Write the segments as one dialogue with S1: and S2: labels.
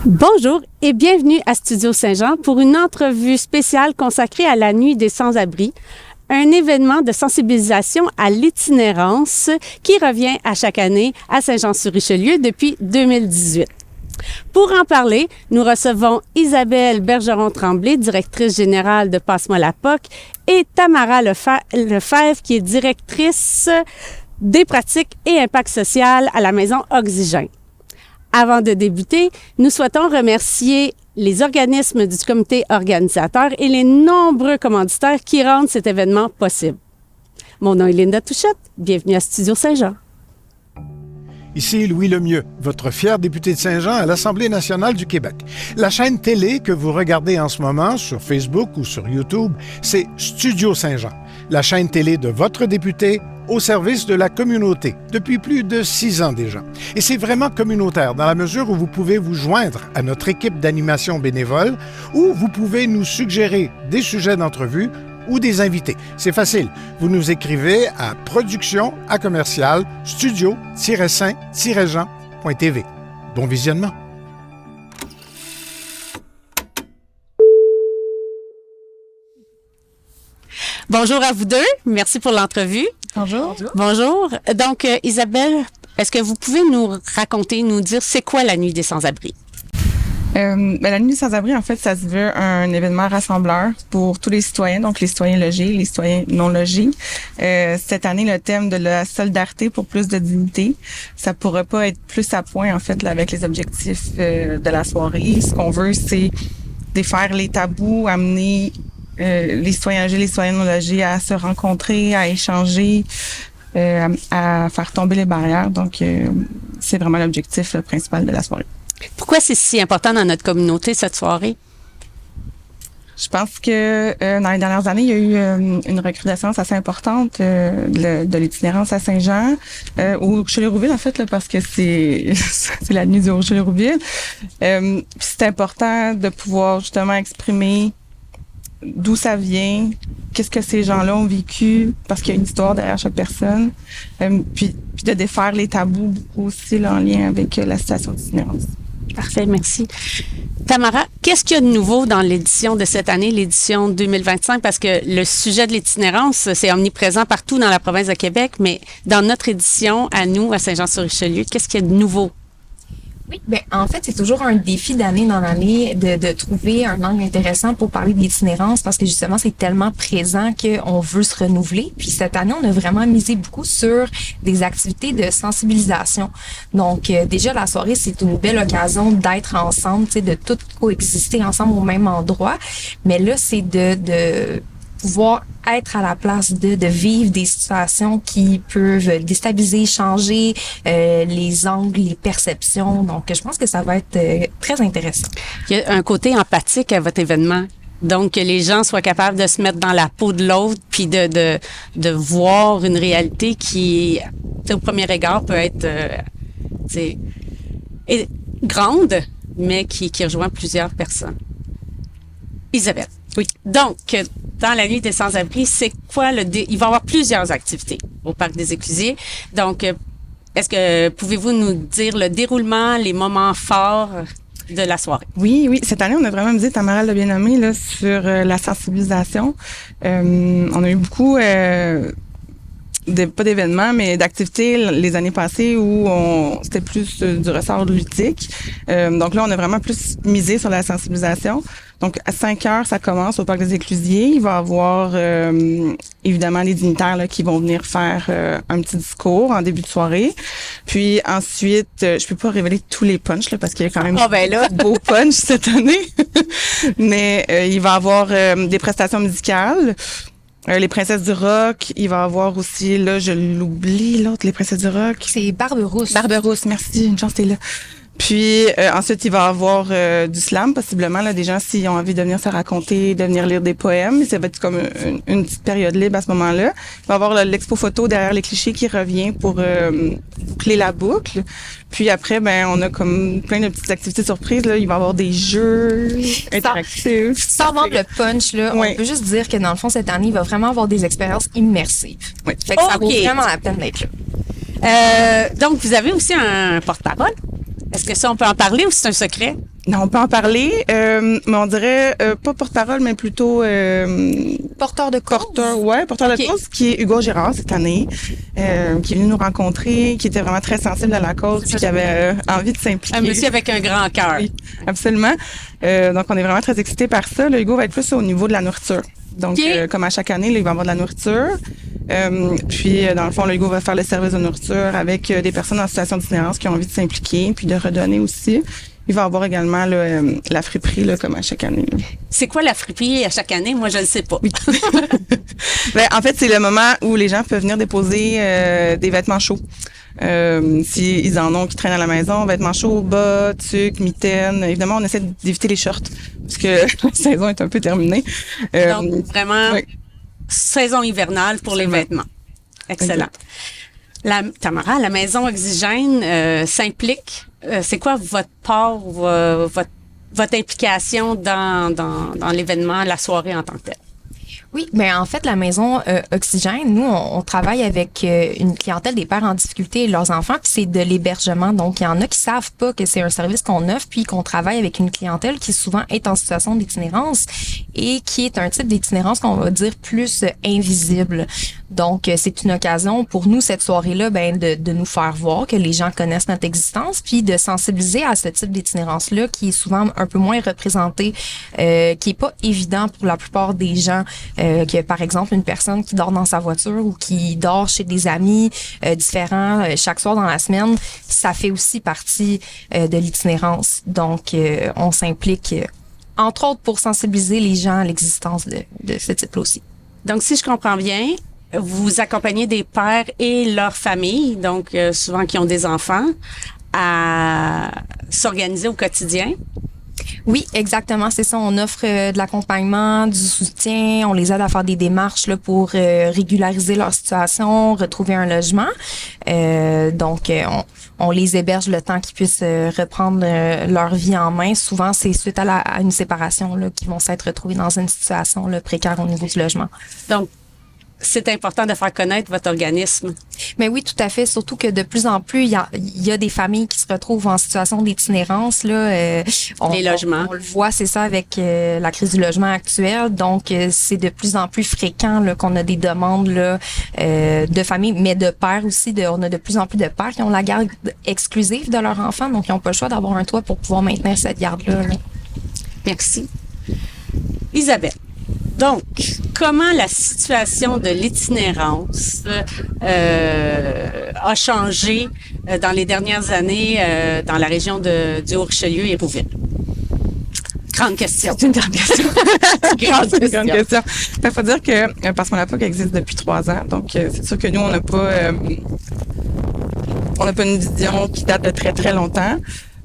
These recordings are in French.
S1: Bonjour et bienvenue à Studio Saint-Jean pour une entrevue spéciale consacrée à la Nuit des sans-abri, un événement de sensibilisation à l'itinérance qui revient à chaque année à Saint-Jean-sur-Richelieu depuis 2018. Pour en parler, nous recevons Isabelle Bergeron-Tremblay, directrice générale de Passe-moi la POC, et Tamara Lefebvre, qui est directrice des pratiques et impact social à la Maison Oxygène. Avant de débuter, nous souhaitons remercier les organismes du comité organisateur et les nombreux commanditaires qui rendent cet événement possible. Mon nom est Linda Touchette. Bienvenue à Studio Saint-Jean.
S2: Ici Louis Lemieux, votre fier député de Saint-Jean à l'Assemblée nationale du Québec. La chaîne télé que vous regardez en ce moment sur Facebook ou sur YouTube, c'est Studio Saint-Jean, la chaîne télé de votre député au service de la communauté depuis plus de 6 ans déjà. Et c'est vraiment communautaire dans la mesure où vous pouvez vous joindre à notre équipe d'animation bénévole ou vous pouvez nous suggérer des sujets d'entrevue ou des invités. C'est facile. Vous nous écrivez à production@commercial studio-saint-jean.tv. Bon visionnement.
S1: Bonjour à vous deux. Merci pour l'entrevue.
S3: Bonjour.
S1: Bonjour. Donc, Isabelle, est-ce que vous pouvez nous raconter, nous dire, c'est quoi la Nuit des sans-abri?
S3: La Nuit des sans-abri, en fait, ça se veut un événement rassembleur pour tous les citoyens, donc les citoyens logés, les citoyens non logés. Cette année, le thème de la solidarité pour plus de dignité, ça pourrait pas être plus à point, en fait, là, avec les objectifs de la soirée. Ce qu'on veut, c'est défaire les tabous, amener les citoyens âgés, les citoyens non logés à se rencontrer, à échanger, à faire tomber les barrières. Donc, c'est vraiment l'objectif principal de la soirée.
S1: Pourquoi c'est si important dans notre communauté, cette soirée?
S3: Je pense que dans les dernières années, il y a eu une recrudescence assez importante de l'itinérance à Saint-Jean, au Richelieu-Rouville, en fait, là, parce que c'est la nuit du Richelieu-Rouville. C'est important de pouvoir justement exprimer d'où ça vient, qu'est-ce que ces gens-là ont vécu, parce qu'il y a une histoire derrière chaque personne, puis de défaire les tabous beaucoup aussi là, en lien avec la situation d'itinérance.
S1: Parfait, merci. Tamara, qu'est-ce qu'il y a de nouveau dans l'édition de cette année, l'édition 2025? Parce que le sujet de l'itinérance, c'est omniprésent partout dans la province de Québec, mais dans notre édition, à nous, à Saint-Jean-sur-Richelieu, qu'est-ce qu'il y a de nouveau?
S4: Oui, ben en fait, c'est toujours un défi d'année dans l'année de trouver un angle intéressant pour parler de l'itinérance parce que justement, c'est tellement présent qu'on veut se renouveler. Puis cette année, on a vraiment misé beaucoup sur des activités de sensibilisation. Donc, déjà, la soirée, c'est une belle occasion d'être ensemble, tu sais, de tout coexister ensemble au même endroit. Mais là, c'est de pouvoir être à la place de vivre des situations qui peuvent déstabiliser, changer les angles, les perceptions. Donc, je pense que ça va être très intéressant.
S1: Il y a un côté empathique à votre événement. Donc, que les gens soient capables de se mettre dans la peau de l'autre puis de voir une réalité qui, au premier égard, peut être grande, mais qui rejoint plusieurs personnes. Isabelle. Oui. Donc, dans la Nuit des sans-abri, c'est quoi il va y avoir plusieurs activités au Parc des Éclusiers. Donc, pouvez-vous nous dire le déroulement, les moments forts de la soirée?
S3: Oui. Cette année, on a vraiment misé, Tamara l'a bien nommé, là, sur la sensibilisation. On a eu beaucoup pas d'événements, mais d'activités les années passées où c'était plus du ressort ludique. Donc là, on a vraiment plus misé sur la sensibilisation. Donc, à 5 heures, ça commence au Parc des Éclusiers. Il va y avoir évidemment les dignitaires là, qui vont venir faire un petit discours en début de soirée. Puis ensuite, je peux pas révéler tous les punchs là, parce qu'il y a quand même de beaux punchs cette année. Mais il va y avoir des prestations musicales. Les Princesses du Rock, il va y avoir aussi, là, je l'oublie, l'autre, les Princesses du Rock.
S4: C'est Barberousse.
S3: Barberousse, merci, une chance t'es là. Puis ensuite, il va y avoir du slam, possiblement, là, des gens s'ils ont envie de venir se raconter, de venir lire des poèmes. Ça va être comme une petite période libre à ce moment-là. Il va y avoir l'expo photo derrière les clichés qui revient pour cler la boucle. Puis après, ben on a comme plein de petites activités surprises. Là. Il va y avoir des jeux interactifs.
S4: Sans vendre le punch, là,
S3: oui.
S4: On peut juste dire que dans le fond, cette année, il va vraiment avoir des expériences immersives.
S3: Oui.
S4: Fait que ça vaut vraiment la peine d'être là.
S1: Donc, vous avez aussi un porte-parole. Est-ce que ça, on peut en parler ou c'est un secret?
S3: Non, on peut en parler, mais on dirait pas porte-parole, mais plutôt
S4: Porteur de cause.
S3: porteur
S1: Ok.
S3: de cause, qui est Hugo Girard cette année, qui est venu nous rencontrer, qui était vraiment très sensible à la cause, puis qui avait envie de s'impliquer.
S1: Un monsieur avec un grand cœur.
S3: Oui, absolument. Donc, on est vraiment très excités par ça. Le Hugo va être plus au niveau de la nourriture. Donc,
S1: Ok.
S3: comme à chaque année, là, il va avoir de la nourriture. Puis, dans le fond, le Hugo va faire le service de nourriture avec des personnes en situation d'itinérance qui ont envie de s'impliquer, puis de redonner aussi. Il va avoir également là, la friperie, là, comme à chaque année. Là.
S1: C'est quoi la friperie à chaque année? Moi, je ne sais pas.
S3: Ben, en fait, c'est le moment où les gens peuvent venir déposer des vêtements chauds. S'ils en ont qui traînent à la maison, vêtements chauds, bas, tucs, mitaines. Évidemment, on essaie d'éviter les shorts parce que la saison est un peu terminée.
S1: Donc, vraiment,
S3: oui.
S1: saison hivernale pour les vêtements. Excellent. Tamara, la maison Oxygène s'implique. C'est quoi votre part, votre implication dans l'événement, la soirée en tant que telle?
S4: Oui, mais en fait, la maison Oxygène, nous, on travaille avec une clientèle des pères en difficulté et leurs enfants, puis c'est de l'hébergement. Donc, il y en a qui savent pas que c'est un service qu'on offre, puis qu'on travaille avec une clientèle qui souvent est en situation d'itinérance et qui est un type d'itinérance qu'on va dire plus invisible. Donc, c'est une occasion pour nous, cette soirée-là, de nous faire voir que les gens connaissent notre existence, puis de sensibiliser à ce type d'itinérance-là qui est souvent un peu moins représenté, qui est pas évident pour la plupart des gens. Que par exemple une personne qui dort dans sa voiture ou qui dort chez des amis différents chaque soir dans la semaine, ça fait aussi partie de l'itinérance. Donc, on s'implique entre autres pour sensibiliser les gens à l'existence de ce type-là aussi.
S1: Donc, si je comprends bien, vous accompagnez des pères et leurs familles, donc souvent qui ont des enfants, à s'organiser au quotidien.
S4: Oui, exactement, c'est ça. On offre de l'accompagnement, du soutien, on les aide à faire des démarches là, pour régulariser leur situation, retrouver un logement. Donc, on les héberge le temps qu'ils puissent reprendre leur vie en main. Souvent, c'est suite à une séparation là, qu'ils vont s'être retrouvés dans une situation là, précaire au niveau du logement.
S1: Donc, c'est important de faire connaître votre organisme.
S4: Mais oui, tout à fait. Surtout que de plus en plus, il y a des familles qui se retrouvent en situation d'itinérance. Là,
S1: Les logements.
S4: On le voit, c'est ça, avec la crise du logement actuel. Donc, c'est de plus en plus fréquent là, qu'on a des demandes là, de familles, mais de pères aussi. On a de plus en plus de pères qui ont la garde exclusive de leur enfant. Donc, ils n'ont pas le choix d'avoir un toit pour pouvoir maintenir cette garde-là. Là.
S1: Merci. Isabelle. Donc, comment la situation de l'itinérance a changé dans les dernières années dans la région du Haut-Richelieu et Rouville? Grande question.
S3: C'est une grande question.
S1: Grande
S3: C'est une grande
S1: question.
S3: question. Il faut dire que Parce qu'on la POC existe depuis 3 ans, donc c'est sûr que nous, on n'a pas une vision qui date de très, très longtemps.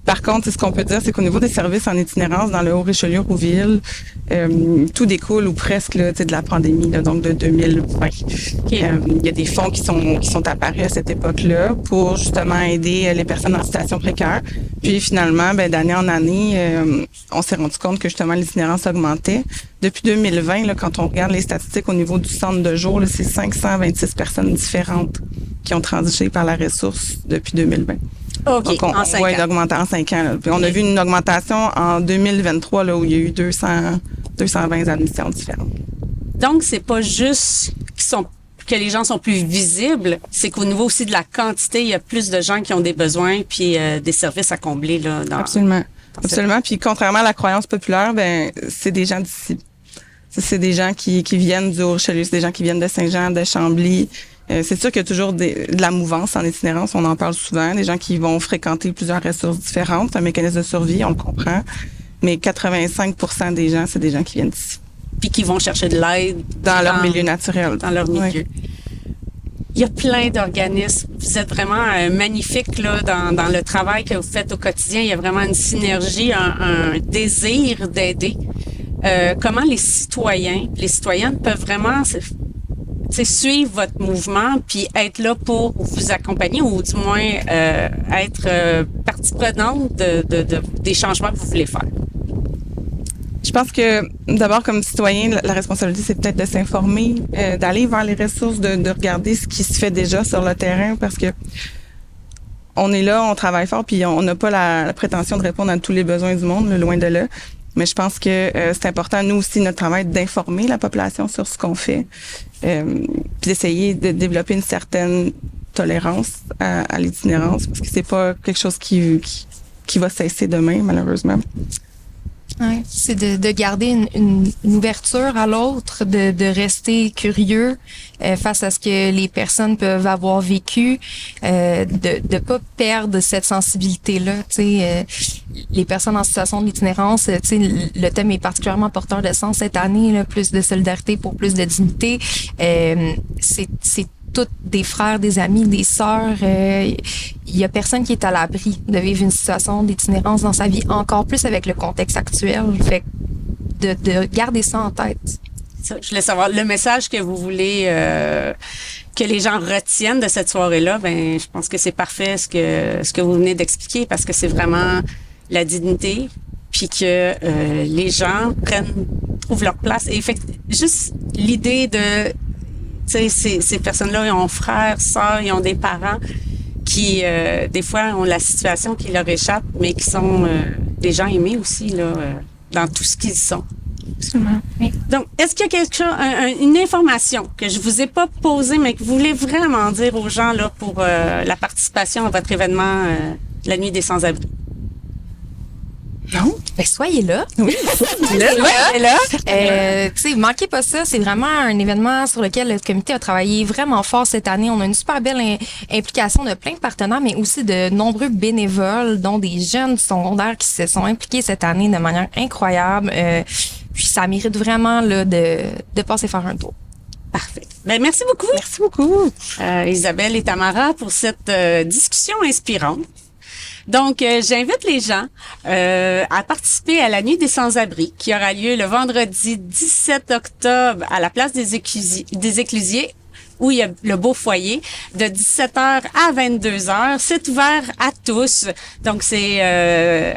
S3: Par contre, ce qu'on peut dire, c'est qu'au niveau des services en itinérance dans le Haut-Richelieu-Rouville, tout découle ou presque là, de la pandémie, là, donc de 2020. Il y a des fonds qui sont apparus à cette époque-là pour justement aider les personnes en situation précaire. Puis finalement, d'année en année, on s'est rendu compte que justement l'itinérance augmentait. Depuis 2020, là, quand on regarde les statistiques au niveau du centre de jour, là, c'est 526 personnes différentes qui ont transigé par la ressource depuis 2020.
S1: OK,
S3: Donc, on
S1: en 5
S3: voit
S1: ans.
S3: une augmentation en 5 ans. Là. Puis on a vu une augmentation en 2023 là, où il y a eu 220 admissions différentes.
S1: Donc, c'est pas juste que les gens sont plus visibles, c'est qu'au niveau aussi de la quantité, il y a plus de gens qui ont des besoins puis des services à combler. Là,
S3: Absolument. Absolument. Puis contrairement à la croyance populaire, c'est des gens d'ici. C'est des gens qui viennent du Haut-Richelieu, c'est des gens qui viennent de Saint-Jean, de Chambly. C'est sûr qu'il y a toujours de la mouvance en itinérance, on en parle souvent, des gens qui vont fréquenter plusieurs ressources différentes, c'est un mécanisme de survie, on le comprend, mais 85% des gens, c'est des gens qui viennent d'ici.
S1: Puis qui vont chercher de l'aide.
S3: Dans leur milieu naturel.
S1: Dans leur milieu.
S3: Oui.
S1: Il y a plein d'organismes. Vous êtes vraiment magnifique là, dans le travail que vous faites au quotidien. Il y a vraiment une synergie, un désir d'aider. Comment les citoyennes peuvent vraiment suivre votre mouvement puis être là pour vous accompagner ou du moins être partie prenante des changements que vous voulez faire?
S3: Je pense que d'abord, comme citoyen, la responsabilité, c'est peut-être de s'informer, d'aller vers les ressources, de regarder ce qui se fait déjà sur le terrain parce que on est là, on travaille fort, puis on n'a pas la prétention de répondre à tous les besoins du monde, loin de là. Mais je pense que c'est important, nous aussi, notre travail, d'informer la population sur ce qu'on fait, puis d'essayer de développer une certaine tolérance à l'itinérance, parce que c'est pas quelque chose qui va cesser demain, malheureusement.
S4: Ouais, c'est de garder une ouverture à l'autre, de rester curieux face à ce que les personnes peuvent avoir vécu, de pas perdre cette sensibilité-là. Tu sais, les personnes en situation d'itinérance, tu sais, le thème est particulièrement porteur de sens cette année, là, plus de solidarité pour plus de dignité. C'est toutes des frères, des amis, des sœurs. Il y a personne qui est à l'abri de vivre une situation d'itinérance dans sa vie, encore plus avec le contexte actuel. Fait de garder ça en tête.
S1: Ça, je voulais savoir le message que vous voulez que les gens retiennent de cette soirée-là. Ben, je pense que c'est parfait ce que vous venez d'expliquer, parce que c'est vraiment la dignité, puis que les gens trouvent leur place. Et fait juste l'idée de, tu sais, ces personnes-là, ils ont frères, sœurs, ils ont des parents qui, des fois, ont la situation qui leur échappe, mais qui sont des gens aimés aussi, là, dans tout ce qu'ils sont.
S4: Absolument. Oui.
S1: Donc, est-ce qu'il y a quelque chose, une information que je vous ai pas posée, mais que vous voulez vraiment dire aux gens, là, pour la participation à votre événement, la Nuit des Sans-Abri?
S4: Non? Ben, soyez là.
S3: Oui.
S4: Soyez là. Tu sais, manquez pas ça. C'est vraiment un événement sur lequel le comité a travaillé vraiment fort cette année. On a une super belle implication de plein de partenaires, mais aussi de nombreux bénévoles, dont des jeunes du secondaire qui se sont impliqués cette année de manière incroyable. Puis ça mérite vraiment là, de passer faire un tour.
S1: Parfait. Ben, merci beaucoup.
S3: Merci beaucoup.
S1: Isabelle et Tamara, pour cette discussion inspirante. Donc, j'invite les gens à participer à la Nuit des Sans-Abri, qui aura lieu le vendredi 17 octobre à la place des Éclusiers, où il y a le beau foyer, de 17h à 22h. C'est ouvert à tous. Donc, c'est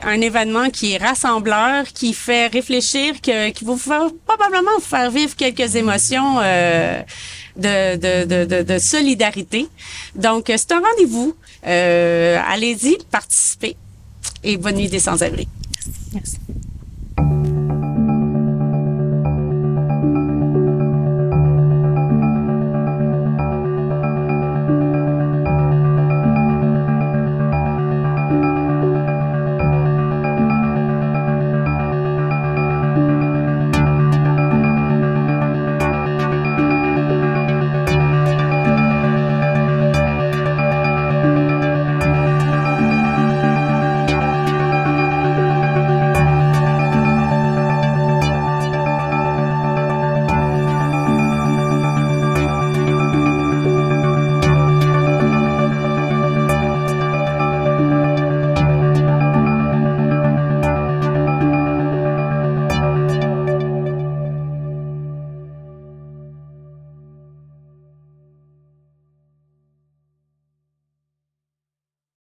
S1: un événement qui est rassembleur, qui fait réfléchir, qui va probablement vous faire vivre quelques émotions de solidarité. Donc, c'est un rendez-vous. Allez-y, participez. Et bonne nuit des sans-abri.
S4: Merci.